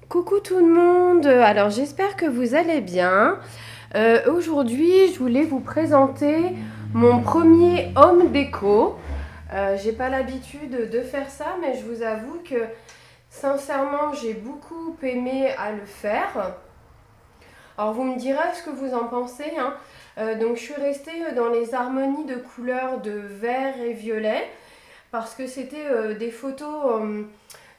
Coucou tout le monde, alors j'espère que vous allez bien. Aujourd'hui, je voulais vous présenter mon premier home déco. J'ai pas l'habitude de faire ça, mais je vous avoue que sincèrement, j'ai beaucoup aimé à le faire. Alors vous me direz ce que vous en pensez, hein. Donc je suis restée dans les harmonies de couleurs de vert et violet parce que c'était des photos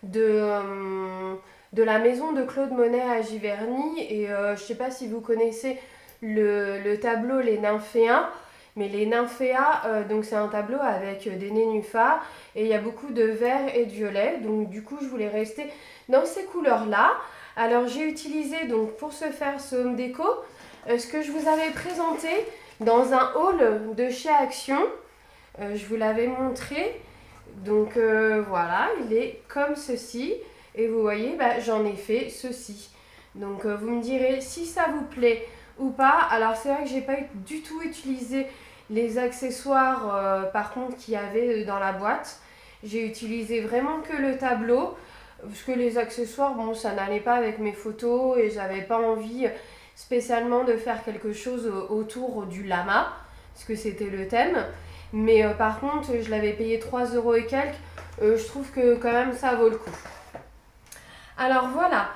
de, euh, de la maison de Claude Monet à Giverny. Et je ne sais pas si vous connaissez le tableau Les Nymphéas. Mais les Nymphéas, donc c'est un tableau avec des nénuphars et il y a beaucoup de vert et de violet. Donc du coup, je voulais rester dans ces couleurs-là. Alors j'ai utilisé donc pour se faire ce home déco ce que je vous avais présenté dans un haul de chez Action. Je vous l'avais montré. Donc voilà, il est comme ceci. Et vous voyez, j'en ai fait ceci. Donc vous me direz si ça vous plaît ou pas. Alors c'est vrai que j'ai pas du tout utilisé les accessoires par contre qu'il y avait dans la boîte. J'ai utilisé vraiment que le tableau. Parce que les accessoires, bon, ça n'allait pas avec mes photos et j'avais pas envie spécialement de faire quelque chose autour du lama. Parce que c'était le thème. Mais par contre, je l'avais payé 3 euros et quelques. Je trouve que quand même ça vaut le coup. Alors voilà,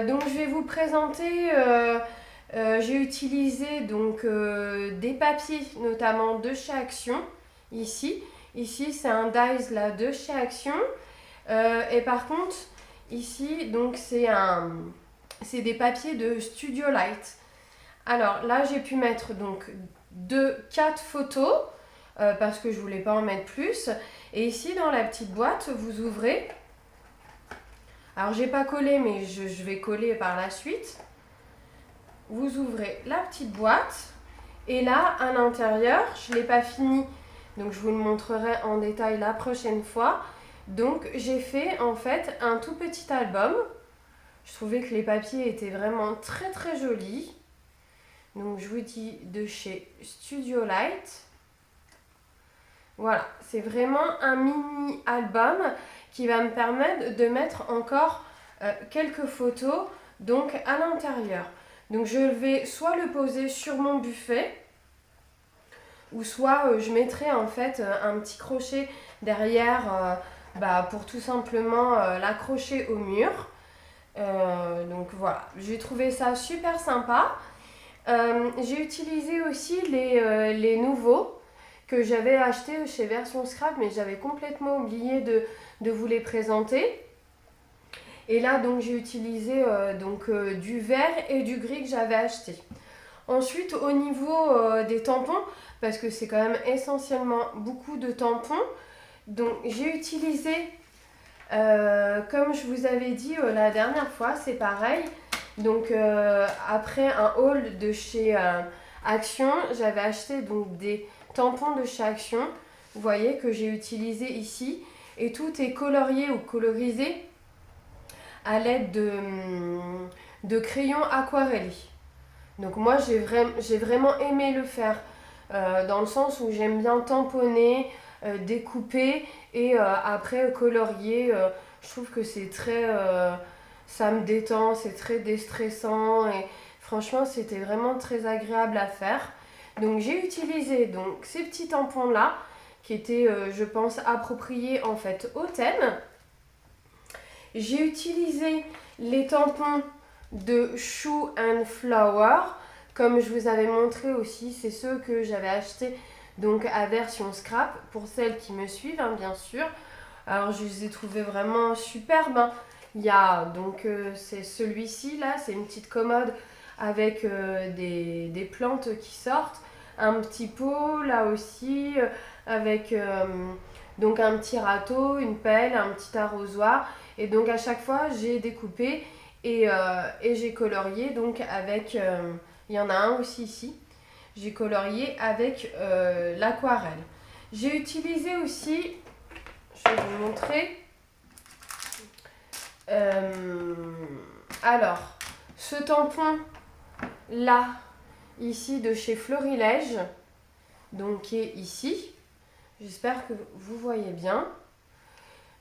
donc je vais vous présenter, j'ai utilisé donc des papiers notamment de chez Action, ici. Ici c'est un dies là de chez Action. Et par contre, ici donc c'est des papiers de Studio Light. Alors là j'ai pu mettre donc 4 photos parce que je voulais pas en mettre plus. Et ici dans la petite boîte, vous ouvrez. Alors j'ai pas collé mais je vais coller par la suite. Vous ouvrez la petite boîte et là à l'intérieur, je l'ai pas fini donc je vous le montrerai en détail la prochaine fois. Donc j'ai fait en fait un tout petit album. Je trouvais que les papiers étaient vraiment très très jolis. Donc je vous dis de chez Studio Light. Voilà, c'est vraiment un mini album qui va me permettre de mettre encore quelques photos donc à l'intérieur. Donc je vais soit le poser sur mon buffet ou soit je mettrai en fait un petit crochet derrière pour tout simplement l'accrocher au mur. Donc voilà, j'ai trouvé ça super sympa. J'ai utilisé aussi les nouveaux que j'avais acheté chez Version Scrap, mais j'avais complètement oublié de vous les présenter. Et là, donc, j'ai utilisé du vert et du gris que j'avais acheté. Ensuite, au niveau des tampons, parce que c'est quand même essentiellement beaucoup de tampons, donc j'ai utilisé, comme je vous avais dit la dernière fois, c'est pareil. Donc après un haul de chez Action, j'avais acheté donc des tampons de chez Action, vous voyez que j'ai utilisé ici, et tout est colorié ou colorisé à l'aide de crayons aquarellés. Donc moi j'ai vraiment aimé le faire dans le sens où j'aime bien tamponner, découper et après colorier. Je trouve que c'est très, ça me détend, c'est très déstressant et franchement c'était vraiment très agréable à faire. Donc j'ai utilisé donc ces petits tampons là qui étaient je pense appropriés en fait au thème. J'ai utilisé les tampons de Shoe and Flower comme je vous avais montré aussi, c'est ceux que j'avais achetés donc à version scrap pour celles qui me suivent hein, bien sûr. Alors je les ai trouvés vraiment superbes hein. Il y a donc c'est celui-ci là, c'est une petite commode avec des plantes qui sortent, un petit pot là aussi avec donc un petit râteau, une pelle, un petit arrosoir et donc à chaque fois j'ai découpé et j'ai colorié donc avec, il y en a un aussi ici, j'ai colorié avec l'aquarelle. J'ai utilisé aussi, je vais vous montrer, alors ce tampon là, ici de chez Florilège, donc qui est ici, j'espère que vous voyez bien.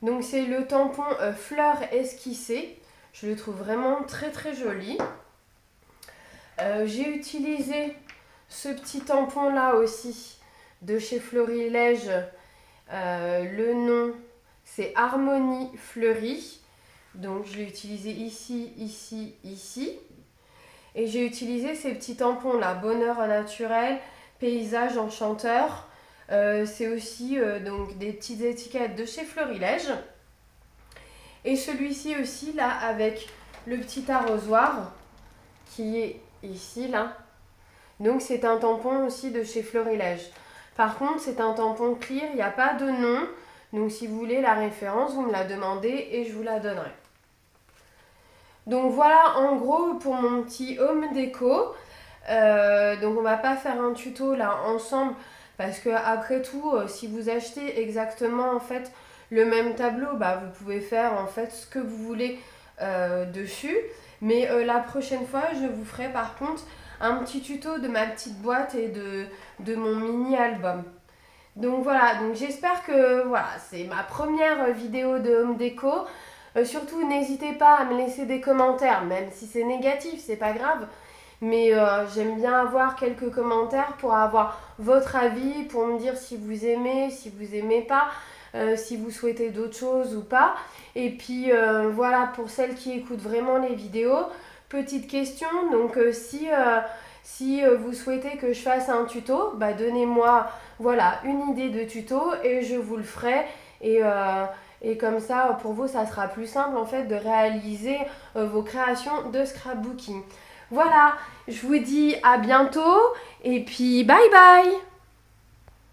Donc c'est le tampon fleur esquissée. Je le trouve vraiment très très joli. J'ai utilisé ce petit tampon là aussi de chez Florilège. Le nom c'est Harmonie Fleurie. Donc je l'ai utilisé ici, ici, ici. Et j'ai utilisé ces petits tampons là, Bonheur naturel, Paysage enchanteur. C'est aussi donc des petites étiquettes de chez Florilège. Et celui-ci aussi là avec le petit arrosoir qui est ici là. Donc c'est un tampon aussi de chez Florilège. Par contre c'est un tampon clear, il n'y a pas de nom. Donc si vous voulez la référence, vous me la demandez et je vous la donnerai. Donc voilà en gros pour mon petit home déco. Donc on va pas faire un tuto là ensemble parce que après tout si vous achetez exactement en fait le même tableau, bah, vous pouvez faire en fait ce que vous voulez dessus. Mais la prochaine fois je vous ferai par contre un petit tuto de ma petite boîte et de mon mini album. Donc voilà, donc j'espère que voilà, c'est ma première vidéo de home déco. Surtout n'hésitez pas à me laisser des commentaires, même si c'est négatif, c'est pas grave. Mais j'aime bien avoir quelques commentaires pour avoir votre avis, pour me dire si vous aimez pas, si vous souhaitez d'autres choses ou pas. Et puis voilà, pour celles qui écoutent vraiment les vidéos, petite question, donc si vous souhaitez que je fasse un tuto, bah donnez-moi voilà, une idée de tuto et je vous le ferai. Et comme ça, pour vous, ça sera plus simple en fait de réaliser vos créations de scrapbooking. Voilà, je vous dis à bientôt et puis bye bye!